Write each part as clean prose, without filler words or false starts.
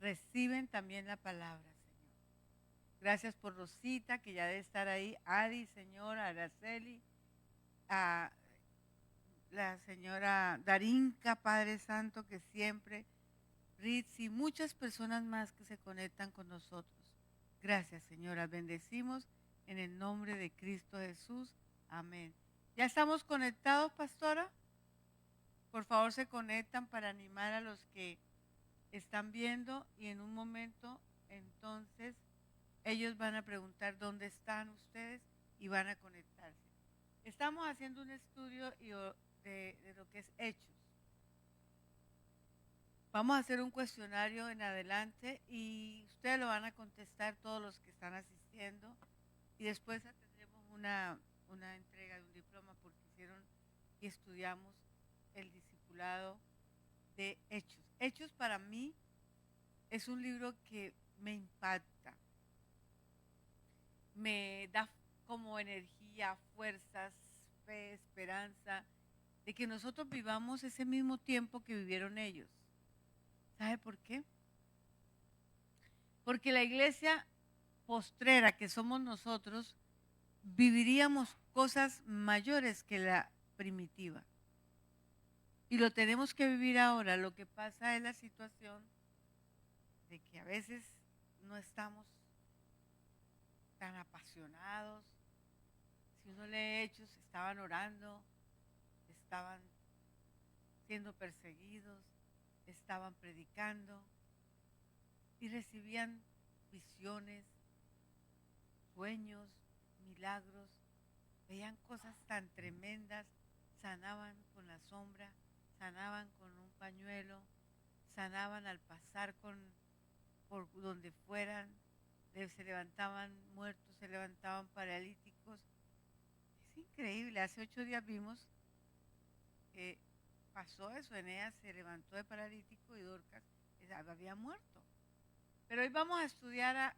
reciben también la palabra, Señor. Gracias por Rosita, que ya debe estar ahí, Adi, Señor, Araceli, a la señora Darinka, Padre Santo, que siempre, Ritz y muchas personas más que se conectan con nosotros. Gracias, Señora. Bendecimos en el nombre de Cristo Jesús. Amén. ¿Ya estamos conectados, pastora? Por favor, se conectan para animar a los que están viendo y en un momento, entonces, ellos van a preguntar dónde están ustedes y van a conectarse. Estamos haciendo un estudio de lo que es Hechos. Vamos a hacer un cuestionario en adelante y ustedes lo van a contestar todos los que están asistiendo y después tendremos una entrega de un diploma porque hicieron y estudiamos el discipulado de Hechos. Hechos para mí es un libro que me impacta, me da como energía, fuerzas, fe, esperanza, de que nosotros vivamos ese mismo tiempo que vivieron ellos. ¿Sabe por qué? Porque la iglesia postrera que somos nosotros, viviríamos cosas mayores que la primitiva. Y lo tenemos que vivir ahora. Lo que pasa es la situación de que a veces no estamos tan apasionados. Si uno lee Hechos, estaban orando, estaban siendo perseguidos, estaban predicando y recibían visiones, sueños, milagros, veían cosas tan tremendas, sanaban con la sombra, sanaban con un pañuelo, sanaban al pasar por donde fueran, se levantaban muertos, se levantaban paralíticos. Es increíble, hace 8 días vimos que pasó eso, Eneas se levantó de paralítico y Dorcas había muerto. Pero hoy vamos a estudiar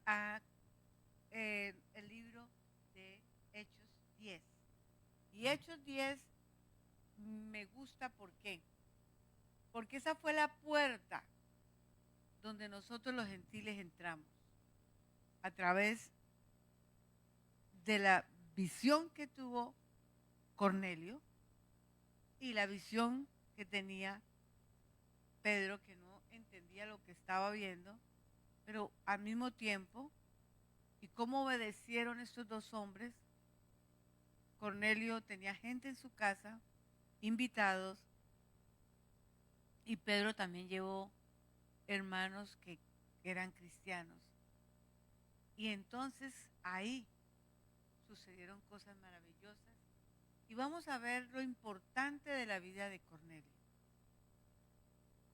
el libro de Hechos 10. Y Hechos 10 me gusta, ¿por qué? Porque esa fue la puerta donde nosotros los gentiles entramos, a través de la visión que tuvo Cornelio y la visión que tenía Pedro, que no entendía lo que estaba viendo, pero al mismo tiempo, y cómo obedecieron estos dos hombres. Cornelio tenía gente en su casa, invitados, y Pedro también llevó hermanos que eran cristianos. Y entonces ahí sucedieron cosas maravillosas y vamos a ver lo importante de la vida de Cornelio.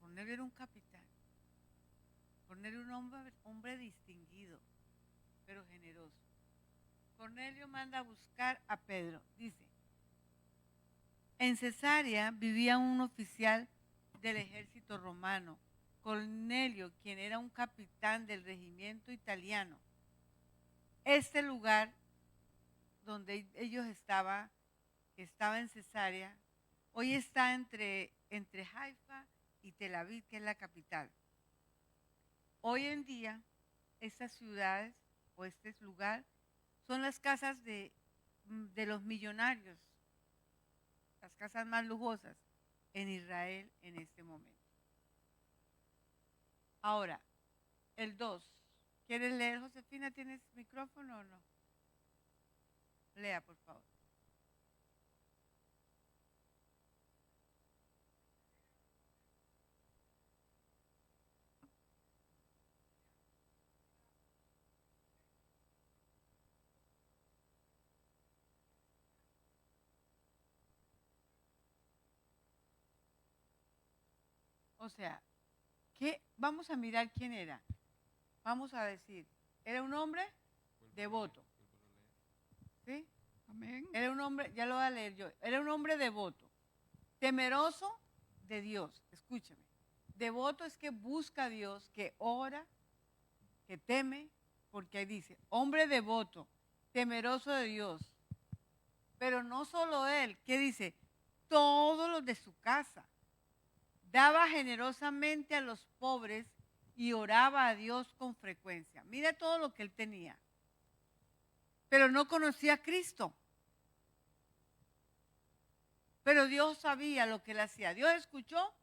Cornelio era un capitán. Cornelio era un hombre distinguido, pero generoso. Cornelio manda a buscar a Pedro. Dice, en Cesarea vivía un oficial del ejército romano, Cornelio, quien era un capitán del regimiento italiano. Este lugar donde ellos estaba en Cesarea, hoy está entre Haifa y Tel Aviv, que es la capital. Hoy en día, estas ciudades o este lugar son las casas de los millonarios, las casas más lujosas en Israel en este momento. Ahora, el 2. ¿Quieres leer, Josefina? ¿Tienes micrófono o no? Lea, por favor. O sea, vamos a mirar quién era. Vamos a decir, era un hombre devoto. ¿Sí? Amén. Era un hombre, ya lo voy a leer yo, era un hombre devoto, temeroso de Dios. Escúcheme. Devoto es que busca a Dios, que ora, que teme, porque ahí dice, hombre devoto, temeroso de Dios. Pero no solo él, ¿qué dice? Todos los de su casa. Daba generosamente a los pobres y oraba a Dios con frecuencia. Mire todo lo que él tenía. Pero no conocía a Cristo. Pero Dios sabía lo que él hacía. Dios escuchó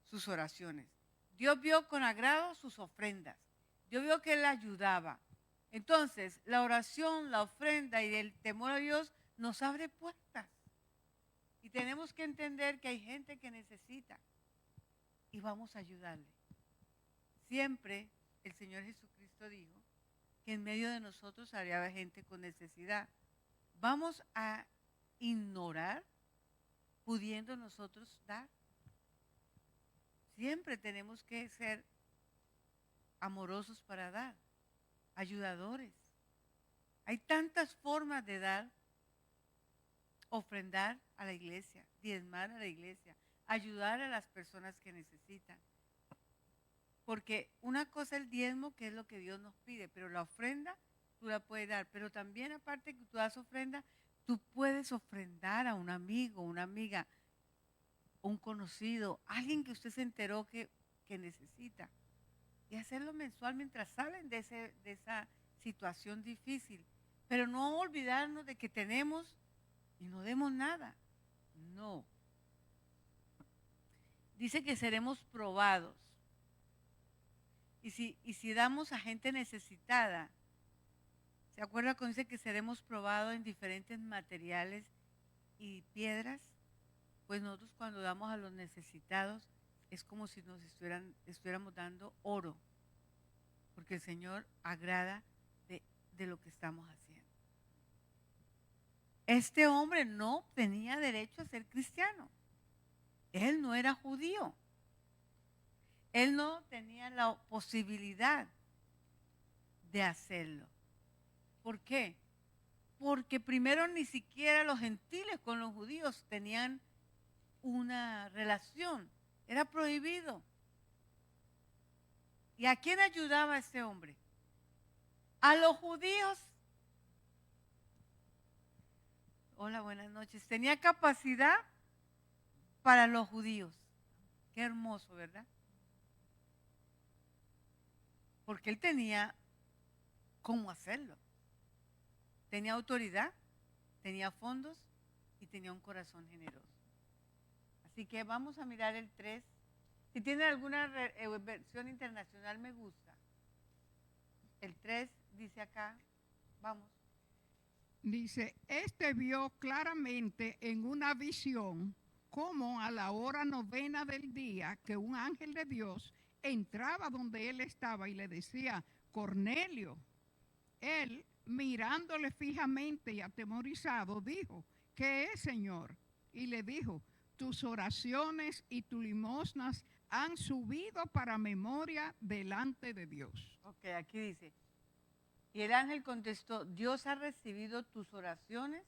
sus oraciones. Dios vio con agrado sus ofrendas. Dios vio que él ayudaba. Entonces, la oración, la ofrenda y el temor a Dios nos abre puertas. Y tenemos que entender que hay gente que necesita y vamos a ayudarle. Siempre el Señor Jesucristo dijo que en medio de nosotros había gente con necesidad. Vamos a ignorar pudiendo nosotros dar. Siempre tenemos que ser amorosos para dar, ayudadores. Hay tantas formas de dar, ofrendar a la iglesia, diezmar a la iglesia, ayudar a las personas que necesitan. Porque una cosa es el diezmo, que es lo que Dios nos pide, pero la ofrenda tú la puedes dar. Pero también aparte que tú das ofrenda, tú puedes ofrendar a un amigo, una amiga, un conocido, alguien que usted se enteró que necesita. Y hacerlo mensual mientras salen de esa situación difícil. Pero no olvidarnos de que tenemos y no demos nada. No. Dice que seremos probados. Y si damos a gente necesitada, ¿se acuerda cuando dice que seremos probados en diferentes materiales y piedras? Pues nosotros cuando damos a los necesitados es como si nos estuviéramos dando oro, porque el Señor agrada de lo que estamos haciendo. Este hombre no tenía derecho a ser cristiano. Él no era judío. Él no tenía la posibilidad de hacerlo. ¿Por qué? Porque primero ni siquiera los gentiles con los judíos tenían una relación. Era prohibido. ¿Y a quién ayudaba este hombre? A los judíos. Hola, buenas noches. Tenía capacidad para los judíos. Qué hermoso, ¿verdad? Porque él tenía cómo hacerlo. Tenía autoridad, tenía fondos y tenía un corazón generoso. Así que vamos a mirar el 3. Si tienen alguna versión internacional me gusta. El 3 dice acá, vamos. Dice, este vio claramente en una visión cómo a la hora 9 del día que un ángel de Dios entraba donde él estaba y le decía, Cornelio. Él, mirándole fijamente y atemorizado, dijo, ¿qué es, Señor? Y le dijo, tus oraciones y tus limosnas han subido para memoria delante de Dios. Ok, aquí dice, y el ángel contestó, Dios ha recibido tus oraciones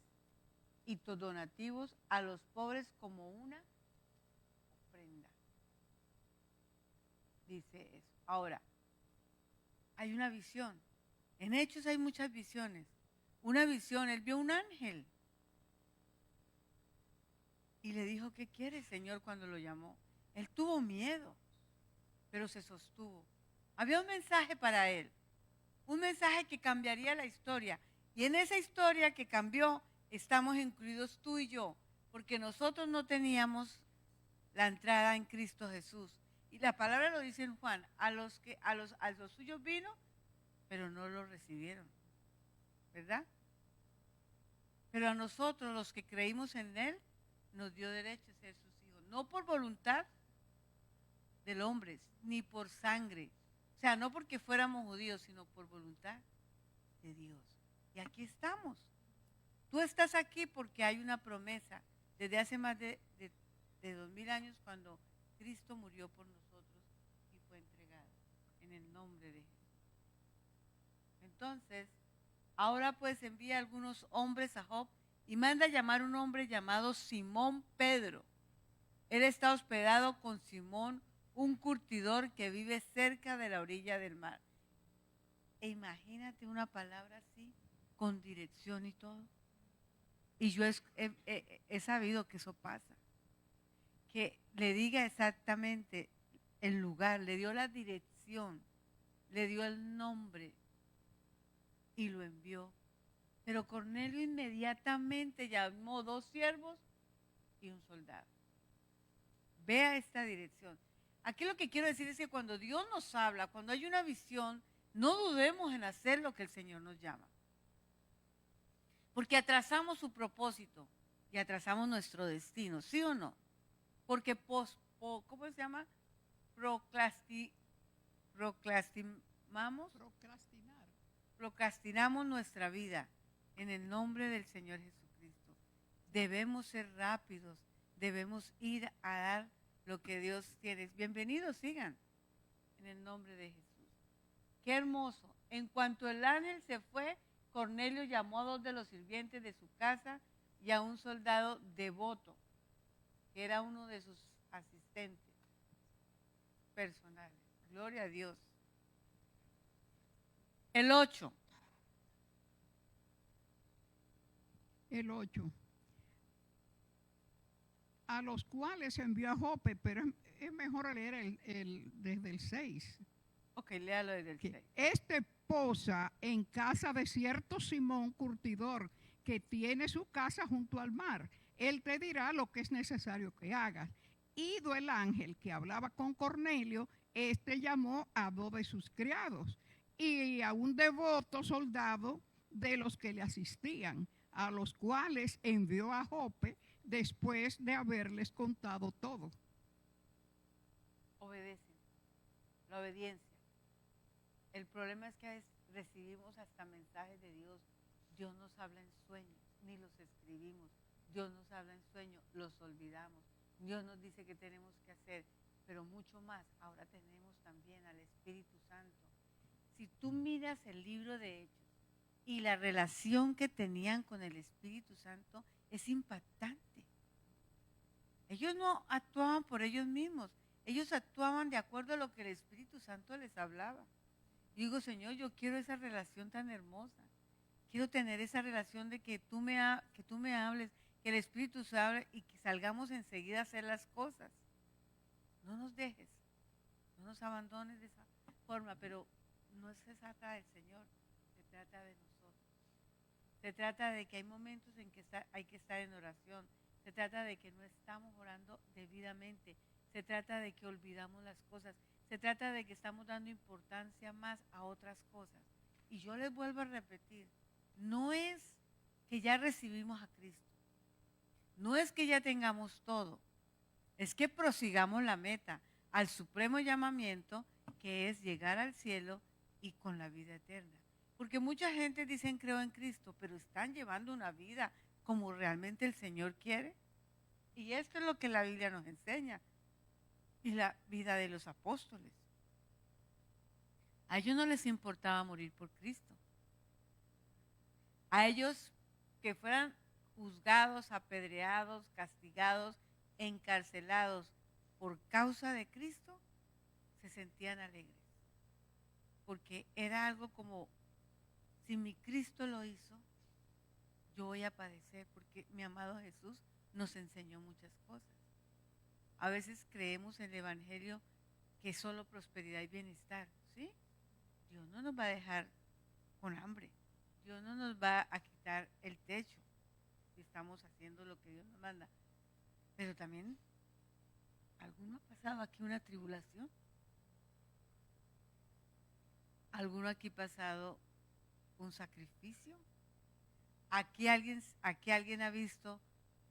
y tus donativos a los pobres como una ofrenda. Dice eso. Ahora, hay una visión. En Hechos hay muchas visiones. Una visión, él vio un ángel. Y le dijo, ¿qué quiere, Señor? Cuando lo llamó. Él tuvo miedo, pero se sostuvo. Había un mensaje para él. Un mensaje que cambiaría la historia. Y en esa historia que cambió, estamos incluidos tú y yo. Porque nosotros no teníamos la entrada en Cristo Jesús. Y la palabra lo dice en Juan. A los suyos vino, pero no lo recibieron. ¿Verdad? Pero a nosotros, los que creímos en Él, nos dio derecho a ser sus hijos. No por voluntad del hombre, ni por sangre. O sea, no porque fuéramos judíos, sino por voluntad de Dios. Y aquí estamos. Tú estás aquí porque hay una promesa desde hace más de 2000 años cuando Cristo murió por nosotros y fue entregado en el nombre de Jesús. Entonces, ahora pues envía a algunos hombres a Job y manda a llamar a un hombre llamado Simón Pedro. Él está hospedado con Simón, un curtidor que vive cerca de la orilla del mar. E imagínate una palabra así, con dirección y todo. Y yo he sabido que eso pasa. Que le diga exactamente el lugar, le dio la dirección dirección, le dio el nombre y lo envió. Pero Cornelio inmediatamente llamó 2 siervos y un soldado. Vea esta dirección. Aquí lo que quiero decir es que cuando Dios nos habla, cuando hay una visión, no dudemos en hacer lo que el Señor nos llama. Porque atrasamos su propósito y atrasamos nuestro destino, ¿sí o no? Porque ¿cómo se llama? Procrastinamos nuestra vida en el nombre del Señor Jesucristo. Debemos ser rápidos, debemos ir a dar lo que Dios tiene. Bienvenidos, sigan, en el nombre de Jesús. Qué hermoso. En cuanto el ángel se fue, Cornelio llamó a 2 de los sirvientes de su casa y a un soldado devoto, que era uno de sus asistentes personales. Gloria a Dios. El 8. El 8. A los cuales envió a Jope, pero es mejor leer desde el 6. Ok, léalo desde el 6. Este posa en casa de cierto Simón curtidor, que tiene su casa junto al mar. Él te dirá lo que es necesario que hagas. Ido el ángel que hablaba con Cornelio, este llamó a 2 de sus criados y a un devoto soldado de los que le asistían, a los cuales envió a Jope después de haberles contado todo. Obedecen, la obediencia. El problema es que recibimos hasta mensajes de Dios. Dios nos habla en sueños, ni los escribimos. Dios nos habla en sueños, los olvidamos. Dios nos dice que tenemos que hacer, pero mucho más. Ahora tenemos también al Espíritu Santo. Si tú miras el libro de Hechos y la relación que tenían con el Espíritu Santo, es impactante. Ellos no actuaban por ellos mismos, ellos actuaban de acuerdo a lo que el Espíritu Santo les hablaba. Y digo, Señor, yo quiero esa relación tan hermosa. Quiero tener esa relación de que tú me hables, que el Espíritu se hable y que salgamos enseguida a hacer las cosas. No nos dejes, no nos abandones de esa forma, pero no se trata del Señor, se trata de nosotros. Se trata de que hay momentos en que hay que estar en oración. Se trata de que no estamos orando debidamente. Se trata de que olvidamos las cosas. Se trata de que estamos dando importancia más a otras cosas. Y yo les vuelvo a repetir, no es que ya recibimos a Cristo. No es que ya tengamos todo. Es que prosigamos la meta al supremo llamamiento, que es llegar al cielo y con la vida eterna. Porque mucha gente dice creo en Cristo, pero están llevando una vida como realmente el Señor quiere. Y esto es lo que la Biblia nos enseña. Y la vida de los apóstoles. A ellos no les importaba morir por Cristo. A ellos que fueran juzgados, apedreados, castigados, encarcelados por causa de Cristo, se sentían alegres. Porque era algo como, si mi Cristo lo hizo, yo voy a padecer, porque mi amado Jesús nos enseñó muchas cosas. A veces creemos en el Evangelio que es solo prosperidad y bienestar, ¿sí? Dios no nos va a dejar con hambre. Dios no nos va a quitar el techo si estamos haciendo lo que Dios nos manda. Pero también, ¿alguno ha pasado aquí una tribulación? ¿Alguno aquí ha pasado un sacrificio? ¿Aquí alguien ha visto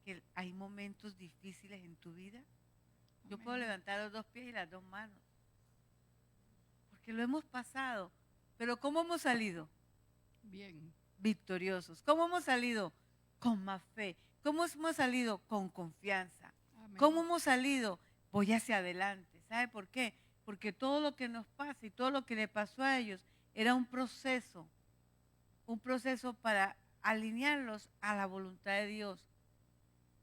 que hay momentos difíciles en tu vida? Yo puedo levantar los 2 pies y las 2 manos. Porque lo hemos pasado. Pero ¿cómo hemos salido? Bien. Victoriosos. ¿Cómo hemos salido? Con más fe. ¿Cómo hemos salido? Con confianza. Amén. ¿Cómo hemos salido? Voy hacia adelante. ¿Sabe por qué? Porque todo lo que nos pasa y todo lo que le pasó a ellos era un proceso para alinearlos a la voluntad de Dios.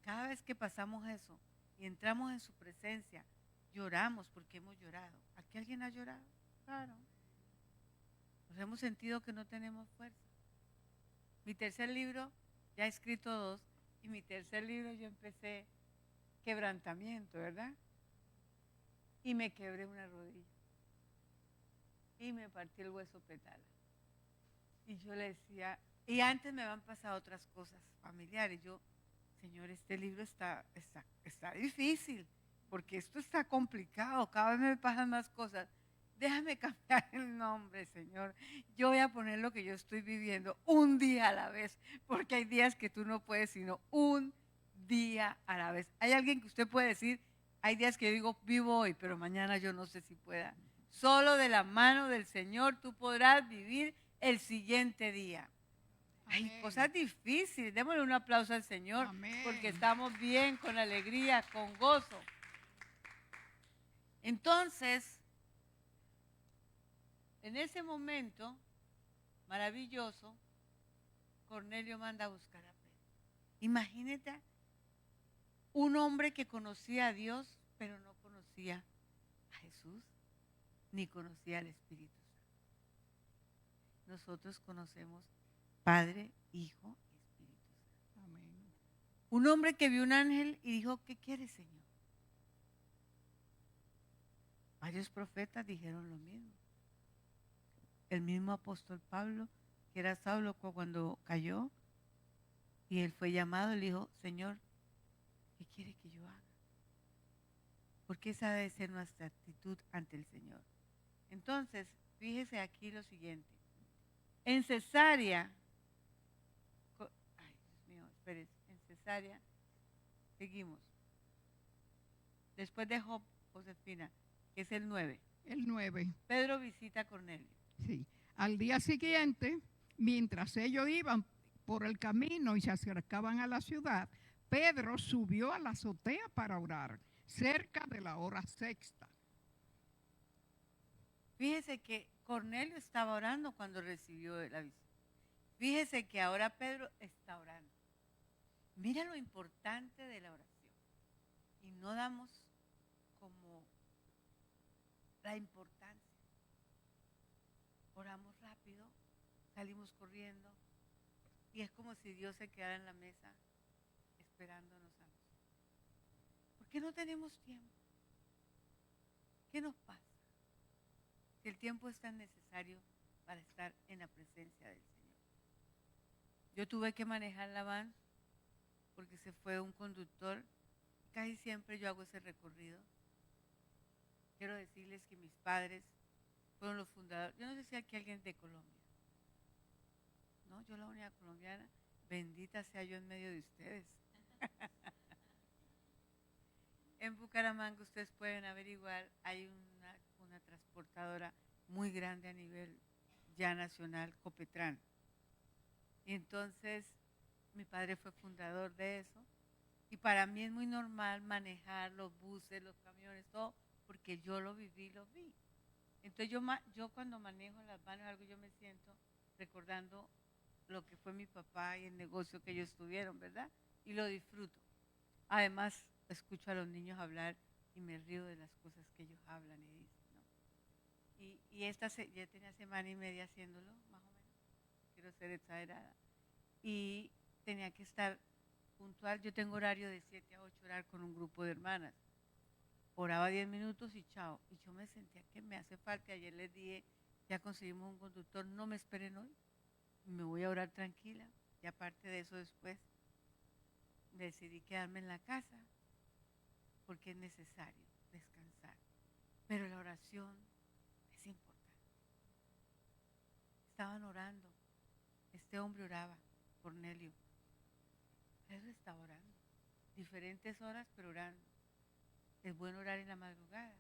Cada vez que pasamos eso y entramos en su presencia, lloramos porque hemos llorado. ¿Aquí alguien ha llorado? Claro. Nos hemos sentido que no tenemos fuerza. Mi tercer libro, ya he escrito 2, y mi tercer libro yo empecé quebrantamiento, ¿verdad? Y me quebré una rodilla. y me partí el hueso petala. Y yo le decía, y antes me habían pasado otras cosas familiares. Yo, Señor, este libro está difícil, porque esto está complicado, cada vez me pasan más cosas. Déjame cambiar el nombre, Señor. Yo voy a poner lo que yo estoy viviendo un día a la vez, porque hay días que tú no puedes, sino un día a la vez. Hay alguien que usted puede decir, hay días que yo digo, vivo hoy, pero mañana yo no sé si pueda. Solo de la mano del Señor tú podrás vivir el siguiente día. Hay Amén. cosas difíciles. Démosle un aplauso al Señor, Amén. porque estamos bien, con alegría, con gozo. Entonces, en ese momento maravilloso, Cornelio manda a buscar a Pedro. Imagínate un hombre que conocía a Dios, pero no conocía a Jesús, ni conocía al Espíritu Santo. Nosotros conocemos Padre, Hijo y Espíritu Santo. Amén. Un hombre que vio un ángel y dijo, ¿qué quiere, Señor? Varios profetas dijeron lo mismo. El mismo apóstol Pablo, que era Saulo cuando cayó, y él fue llamado, le dijo, Señor, ¿qué quiere que yo haga? Porque esa debe ser nuestra actitud ante el Señor. Entonces, fíjese aquí lo siguiente. En Cesarea, ay Dios mío, espérese, en Cesarea, seguimos. Después de Job, Josefina, que es el 9. El 9. Pedro visita a Cornelio. Sí. Al día siguiente, mientras ellos iban por el camino y se acercaban a la ciudad, Pedro subió a la azotea para orar, cerca de la hora sexta. Fíjese que Cornelio estaba orando cuando recibió la visita. Fíjese que ahora Pedro está orando. Mira lo importante de la oración. Y no damos como la importancia. Oramos rápido, salimos corriendo y es como si Dios se quedara en la mesa esperándonos a nosotros. ¿Por qué no tenemos tiempo? ¿Qué nos pasa? Si el tiempo es tan necesario para estar en la presencia del Señor. Yo tuve que manejar la van porque se fue un conductor. Casi siempre yo hago ese recorrido. Quiero decirles que mis padres fueron los fundadores. Yo no sé si aquí hay alguien de Colombia. No, yo la única colombiana. Bendita sea yo en medio de ustedes. En Bucaramanga ustedes pueden averiguar, hay una transportadora muy grande a nivel ya nacional, Copetrán. Y entonces mi padre fue fundador de eso. Y para mí es muy normal manejar los buses, los camiones, todo, porque yo lo viví, lo vi. Entonces yo cuando manejo las manos, algo yo me siento recordando lo que fue mi papá y el negocio que ellos tuvieron, ¿verdad? Y lo disfruto. Además, escucho a los niños hablar y me río de las cosas que ellos hablan y dicen, ¿no? Y ya tenía semana y media haciéndolo, más o menos, quiero ser exagerada. Y tenía que estar puntual. Yo tengo horario de 7 a 8 orar con un grupo de hermanas. Oraba 10 minutos y chao. Y yo me sentía que me hace falta. Ayer les dije, ya conseguimos un conductor, no me esperen hoy. Me voy a orar tranquila. Y aparte de eso después decidí quedarme en la casa porque es necesario descansar. Pero la oración es importante. Estaban orando. Este hombre oraba, Cornelio. Pedro estaba orando. Diferentes horas, pero orando. Es bueno orar en la madrugada,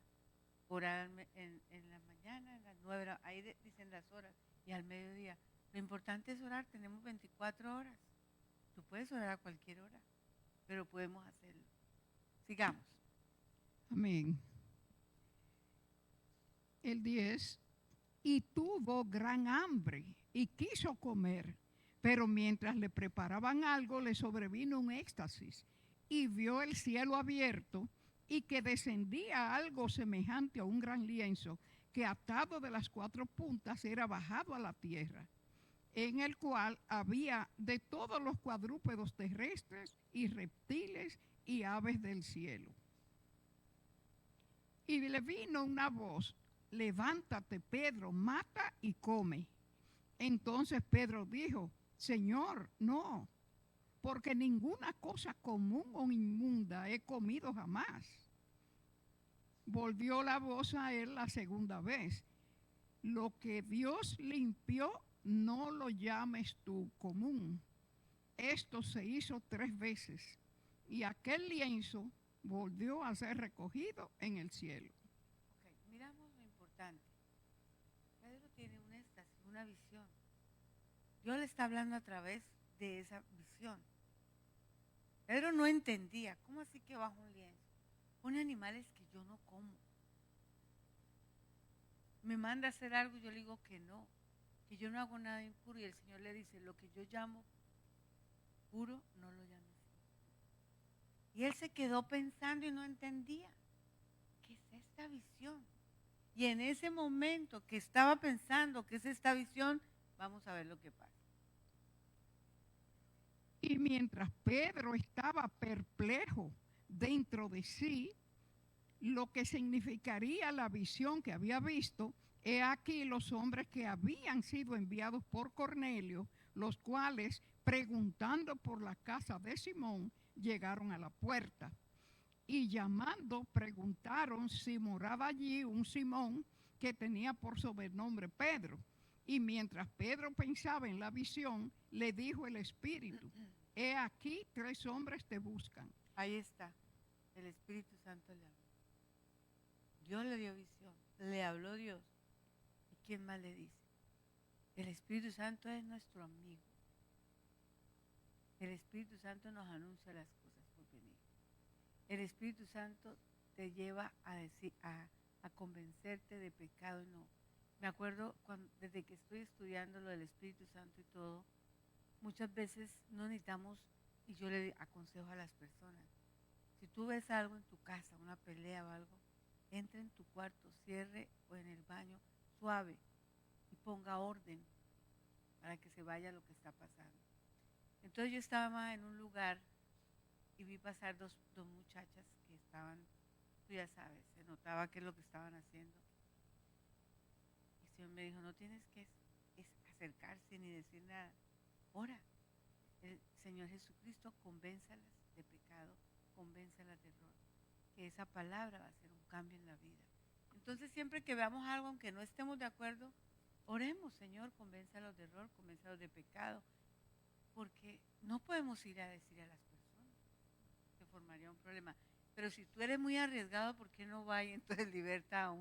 orar en la mañana, en las 9, ahí dicen las horas, y al mediodía. Lo importante es orar, tenemos 24 horas. Tú puedes orar a cualquier hora, pero podemos hacerlo. Sigamos. Amén. El 10. Y tuvo gran hambre y quiso comer, pero mientras le preparaban algo le sobrevino un éxtasis y vio el cielo abierto y que descendía algo semejante a un gran lienzo que atado de las 4 puntas era bajado a la tierra, en el cual había de todos los cuadrúpedos terrestres y reptiles y aves del cielo. Y le vino una voz levántate, Pedro, mata y come. Entonces Pedro dijo, Señor, no, porque ninguna cosa común o inmunda he comido jamás. Volvió la voz a él la segunda vez. Lo que Dios limpió, no lo llames tú común. Esto se hizo 3 veces y aquel lienzo volvió a ser recogido en el cielo. Ok, miramos lo importante. Pedro tiene una visión. Dios le está hablando a través de esa visión. Pedro no entendía. ¿Cómo así que bajo un lienzo? Pone animales que yo no como. Me manda a hacer algo y yo le digo que no, que yo no hago nada impuro. Y el Señor le dice, lo que yo llamo puro, no lo llames. Y él se quedó pensando y no entendía. ¿Qué es esta visión? Y en ese momento que estaba pensando qué es esta visión, vamos a ver lo que pasa. Y mientras Pedro estaba perplejo dentro de sí, lo que significaría la visión que había visto, he aquí los hombres que habían sido enviados por Cornelio, los cuales, preguntando por la casa de Simón, llegaron a la puerta. Y llamando, preguntaron si moraba allí un Simón que tenía por sobrenombre Pedro. Y mientras Pedro pensaba en la visión, le dijo el Espíritu, he aquí 3 hombres te buscan. Ahí está, el Espíritu Santo le habló. Dios le dio visión, le habló Dios. ¿Y quién más le dice? El Espíritu Santo es nuestro amigo. El Espíritu Santo nos anuncia las cosas por venir. El Espíritu Santo te lleva a decir, a convencerte de pecado y no. Me acuerdo desde que estoy estudiando lo del Espíritu Santo y todo, muchas veces no necesitamos, y yo le aconsejo a las personas, si tú ves algo en tu casa, una pelea o algo, entre en tu cuarto, cierre o en el baño, suave, y ponga orden para que se vaya lo que está pasando. Entonces yo estaba en un lugar y vi pasar dos muchachas que estaban, tú ya sabes, se notaba qué es lo que estaban haciendo. Y el Señor me dijo, no tienes que acercarse ni decir nada. Ora, el Señor Jesucristo convénzalas de pecado, convénzalas de error, que esa palabra va a hacer un cambio en la vida. Entonces siempre que veamos algo, aunque no estemos de acuerdo, oremos, Señor, convénzalos de error, convénzalos de pecado, porque no podemos ir a decir a las personas, se formaría un problema. Pero si tú eres muy arriesgado, ¿por qué no va y entonces liberta a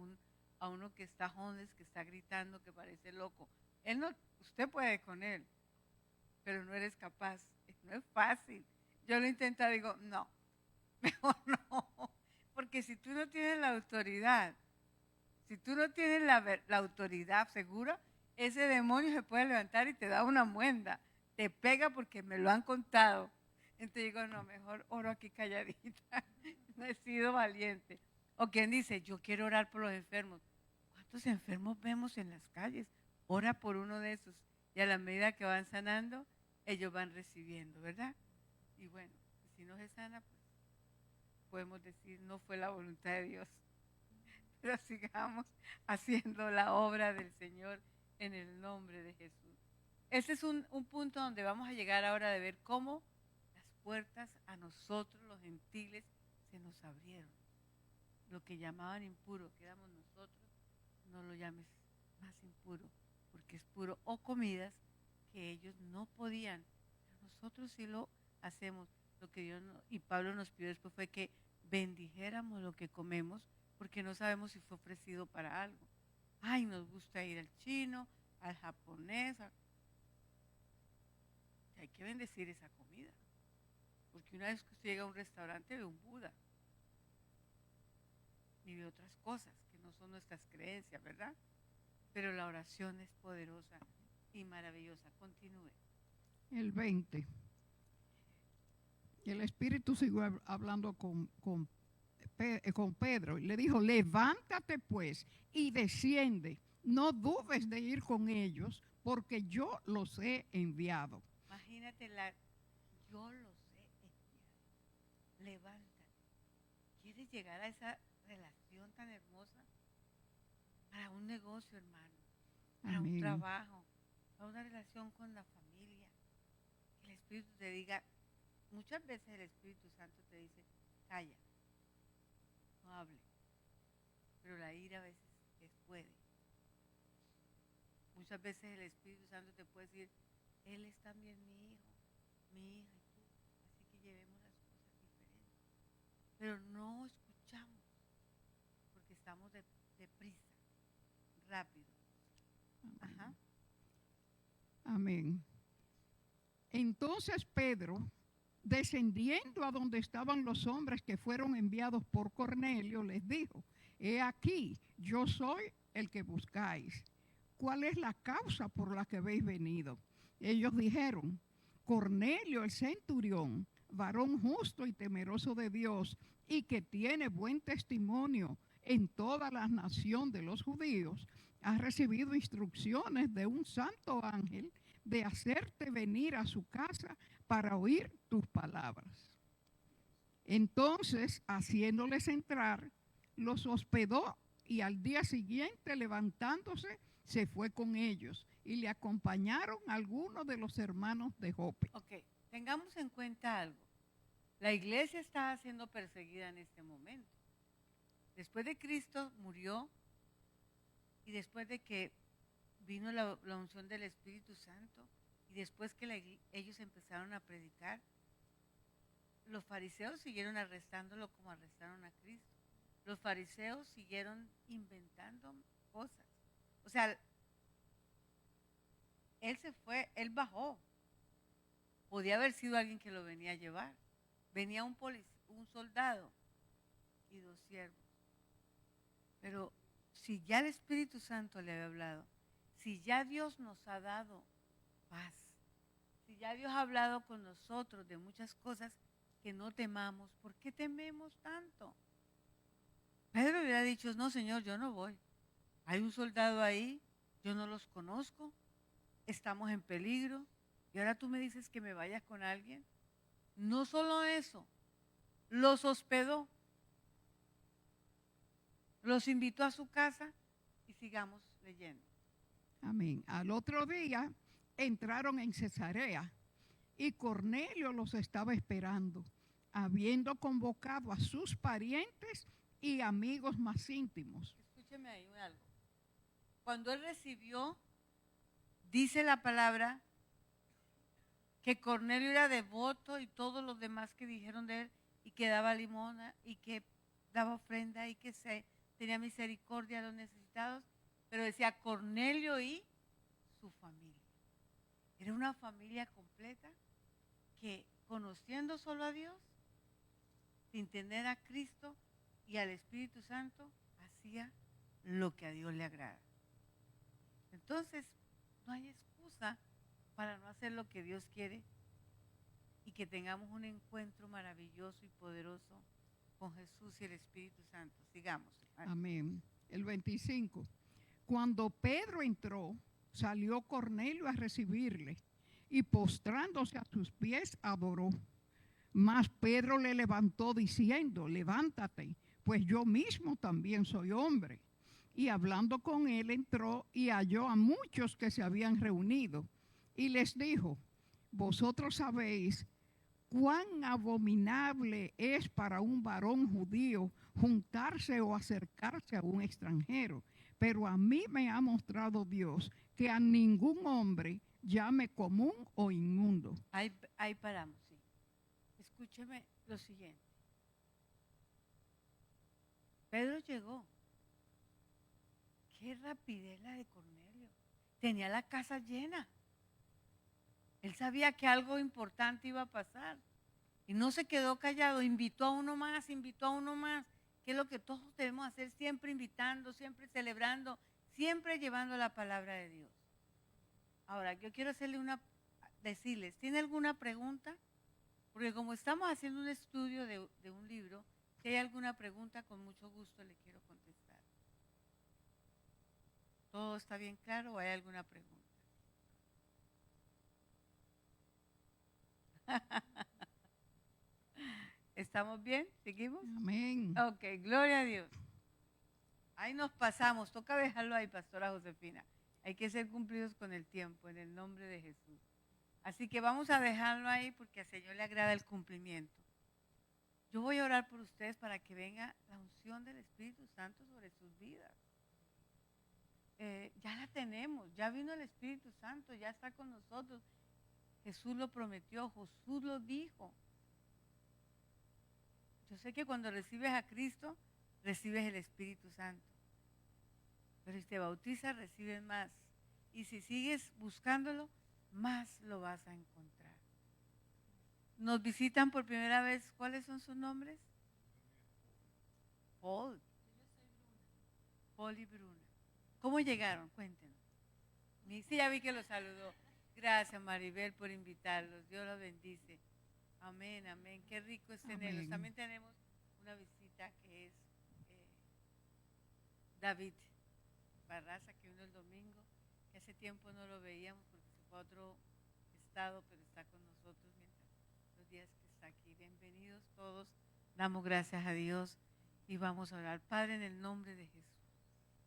uno que está homeless, que está gritando, que parece loco? Él no, usted puede con él, pero no eres capaz, no es fácil. Yo lo intento, digo, no, mejor no, porque si tú no tienes la autoridad, si tú no tienes la autoridad segura, ese demonio se puede levantar y te da una muenda, te pega porque me lo han contado. Entonces digo, no, mejor oro aquí calladita, no he sido valiente. O quien dice, yo quiero orar por los enfermos. ¿Cuántos enfermos vemos en las calles? Ora por uno de esos y a la medida que van sanando, ellos van recibiendo, ¿verdad? Y bueno, si no se sana, pues podemos decir, no fue la voluntad de Dios. Pero sigamos haciendo la obra del Señor en el nombre de Jesús. Ese es un punto donde vamos a llegar ahora de ver cómo las puertas a nosotros, los gentiles, se nos abrieron. Lo que llamaban impuro, que éramos nosotros, no lo llames más impuro, porque es puro. O comidas que ellos no podían, pero nosotros sí lo hacemos. Lo que Dios y Pablo nos pidió después fue que bendijéramos lo que comemos, porque no sabemos si fue ofrecido para algo. Ay, nos gusta ir al chino, al japonés. Hay que bendecir esa comida, porque una vez que usted llega a un restaurante ve un Buda y ve otras cosas que no son nuestras creencias, ¿verdad? Pero la oración es poderosa y maravillosa. Continúe. El 20. El Espíritu siguió hablando con Pedro y le dijo, levántate pues y desciende, no dudes de ir con ellos, porque yo los he enviado. Imagínate, yo los he enviado. Levántate. ¿Quieres llegar a esa relación tan hermosa? para un negocio, hermano, para un Amén. trabajo, para una relación con la familia. Que el Espíritu te diga, muchas veces el Espíritu Santo te dice, calla, no hable, pero la ira a veces puede. Muchas veces el Espíritu Santo te puede decir, Él es también mi hijo, mi hija y tú, así que llevemos las cosas diferentes. Pero no escuchamos porque estamos deprisa, rápido. Ajá. Amén. Entonces Pedro, descendiendo a donde estaban los hombres que fueron enviados por Cornelio, les dijo, he aquí, yo soy el que buscáis. ¿Cuál es la causa por la que habéis venido? Ellos dijeron, Cornelio el centurión, varón justo y temeroso de Dios, y que tiene buen testimonio en toda la nación de los judíos, ha recibido instrucciones de un santo ángel de hacerte venir a su casa para oír tus palabras. Entonces, haciéndoles entrar, los hospedó y al día siguiente, levantándose, se fue con ellos y le acompañaron algunos de los hermanos de Jope. Ok, tengamos en cuenta algo. La iglesia estaba siendo perseguida en este momento. Después de Cristo murió y después de que vino la unción del Espíritu Santo y después que ellos empezaron a predicar, los fariseos siguieron arrestándolo como arrestaron a Cristo. Los fariseos siguieron inventando cosas. O sea, él se fue, él bajó. Podía haber sido alguien que lo venía a llevar. Venía un soldado y 2 siervos. Pero si ya el Espíritu Santo le había hablado, si ya Dios nos ha dado paz, si ya Dios ha hablado con nosotros de muchas cosas que no temamos, ¿por qué tememos tanto? Pedro hubiera dicho, no, Señor, yo no voy. Hay un soldado ahí, yo no los conozco, estamos en peligro, y ahora tú me dices que me vayas con alguien. No solo eso, los hospedó, los invitó a su casa y sigamos leyendo. Amén. Al otro día entraron en Cesarea y Cornelio los estaba esperando, habiendo convocado a sus parientes y amigos más íntimos. Escúcheme ahí algo. Cuando él recibió, dice la palabra, que Cornelio era devoto y todos los demás que dijeron de él, y que daba limosna y que daba ofrenda y que tenía misericordia de los necesitados, pero decía Cornelio y su familia. Era una familia completa que, conociendo solo a Dios, sin tener a Cristo y al Espíritu Santo, hacía lo que a Dios le agrada. Entonces, no hay excusa para no hacer lo que Dios quiere y que tengamos un encuentro maravilloso y poderoso con Jesús y el Espíritu Santo. Sigamos. Amén. El 25. Cuando Pedro entró, salió Cornelio a recibirle y postrándose a sus pies adoró. Mas Pedro le levantó diciendo, levántate, pues yo mismo también soy hombre. Y hablando con él entró y halló a muchos que se habían reunido y les dijo, vosotros sabéis cuán abominable es para un varón judío juntarse o acercarse a un extranjero, pero a mí me ha mostrado Dios que a ningún hombre llame común o inmundo. Ahí paramos, sí. Escúcheme lo siguiente. Pedro llegó. Qué rapidez la de Cornelio. Tenía la casa llena. Él sabía que algo importante iba a pasar. Y no se quedó callado, invitó a uno más, que es lo que todos debemos hacer, siempre invitando, siempre celebrando, siempre llevando la palabra de Dios. Ahora, yo quiero decirles, ¿tiene alguna pregunta? Porque como estamos haciendo un estudio de un libro, si hay alguna pregunta, con mucho gusto le quiero contestar. ¿Todo está bien claro o hay alguna pregunta? ¿Estamos bien? ¿Seguimos? Amén. Ok, gloria a Dios. Ahí nos pasamos, toca dejarlo ahí, pastora Josefina. Hay que ser cumplidos con el tiempo, en el nombre de Jesús. Así que vamos a dejarlo ahí porque al Señor le agrada el cumplimiento. Yo voy a orar por ustedes para que venga la unción del Espíritu Santo sobre sus vidas. Ya la tenemos, ya vino el Espíritu Santo, ya está con nosotros. Jesús lo prometió, Jesús lo dijo. Yo sé que cuando recibes a Cristo, recibes el Espíritu Santo. Pero si te bautizas, recibes más. Y si sigues buscándolo, más lo vas a encontrar. Nos visitan por primera vez, ¿cuáles son sus nombres? Paul. Paul y Bruna. ¿Cómo llegaron? Cuéntenos. Sí, ya vi que los saludó. Gracias, Maribel, por invitarlos. Dios los bendice. Amén, amén. Qué rico es tenerlos. También tenemos una visita que es David Barraza, que vino el domingo, que hace tiempo no lo veíamos porque se fue a otro estado, pero está con nosotros mientras los días que está aquí. Bienvenidos todos. Damos gracias a Dios y vamos a orar. Padre, en el nombre de Jesús.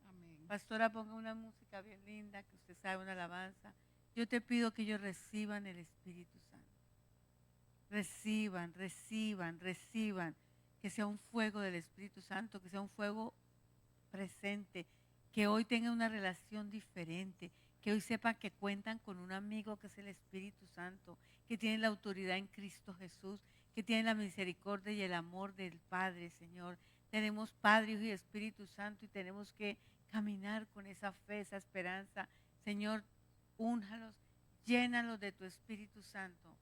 Amén. Pastora, ponga una música bien linda, que usted sabe, una alabanza. Yo te pido que ellos reciban el Espíritu Santo. Reciban, reciban, reciban. Que sea un fuego del Espíritu Santo, que sea un fuego presente, que hoy tengan una relación diferente, que hoy sepan que cuentan con un amigo que es el Espíritu Santo, que tiene la autoridad en Cristo Jesús, que tiene la misericordia y el amor del Padre, Señor. Tenemos Padre, Hijo y Espíritu Santo y tenemos que caminar con esa fe, esa esperanza. Señor, únjalos, llénalos de tu Espíritu Santo.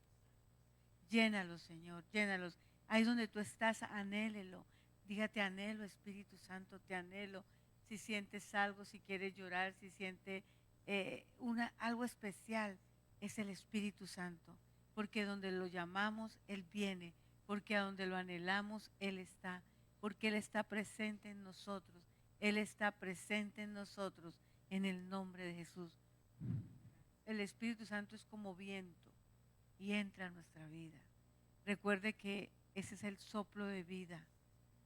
Llénalos, Señor, llénalos. Ahí donde tú estás, anhélelo. Dígate, anhelo, Espíritu Santo, te anhelo. Si sientes algo, si quieres llorar, si sientes algo especial, es el Espíritu Santo. Porque donde lo llamamos, Él viene. Porque a donde lo anhelamos, Él está. Porque Él está presente en nosotros. Él está presente en nosotros en el nombre de Jesús. El Espíritu Santo es como viento y entra a nuestra vida. Recuerde que ese es el soplo de vida.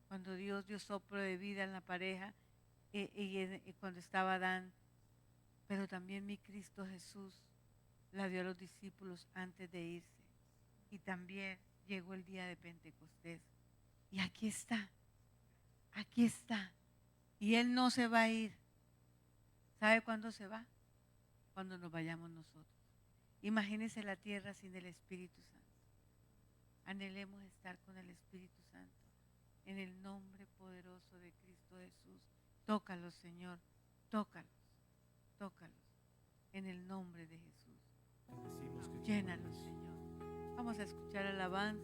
Cuando Dios dio soplo de vida en la pareja, y cuando estaba Adán, pero también mi Cristo Jesús la dio a los discípulos antes de irse. Y también llegó el día de Pentecostés. Y aquí está, aquí está. Y Él no se va a ir. ¿Sabe cuándo se va? Cuando nos vayamos nosotros. Imagínese la tierra sin el Espíritu Santo. Anhelemos estar con el Espíritu Santo. En el nombre poderoso de Cristo Jesús. Tócalos, Señor. Tócalos. Tócalos. En el nombre de Jesús. Llénalos, Señor. Vamos a escuchar alabanza.